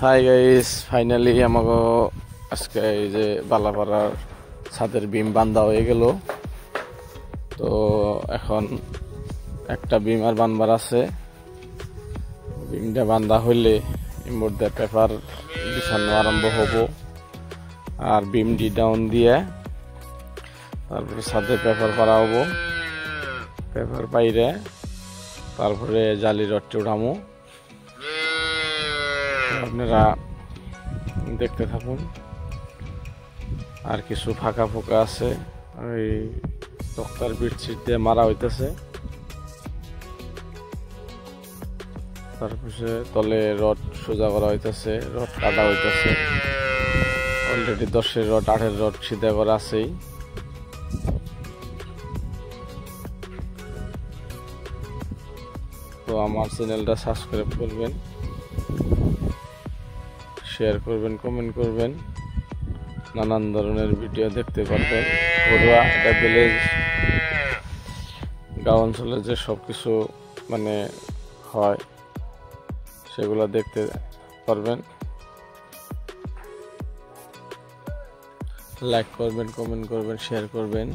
Hi guys, finally আমাকে আজকে এই যে বালাপাড়ার ছাদের বিম বান্ধা হয়ে গেল। তো এখন একটা বিম আর বানবার আছে। বিমটা বান্ধা হইলে এর মধ্যে পেপার বিছানো আরম্ভ হব। আর বিমটি ডাউন দিয়ে তারপরে ছাদে পেপার পাড়া হবো। পেপার বাইরে তারপরে জালি রডটি উঠামো। আপনারা দেখতে থাকুন। আর কিছু ফাঁকা ফোকা আছে, ওই তক্তার বিটশিট দিয়ে মারা হইতেছে। তারপরে তলে রড সোজা করা হইতেছে, রড কাটা হইতেছে। অলরেডি 10-এর রড 8-এর রড সিধা করা আছেই। তো আমার চ্যানেলটা সাবস্ক্রাইব করবেন, শেয়ার করবেন, কমেন্ট করবেন। নানান ধরনের ভিডিও দেখতে পারবেন। ঘরোয়া এটা ভিলেজ গাঁও অঞ্চলে যে সব কিছু মানে হয় সেগুলো দেখতে পারবেন। লাইক করবেন, কমেন্ট করবেন, শেয়ার করবেন।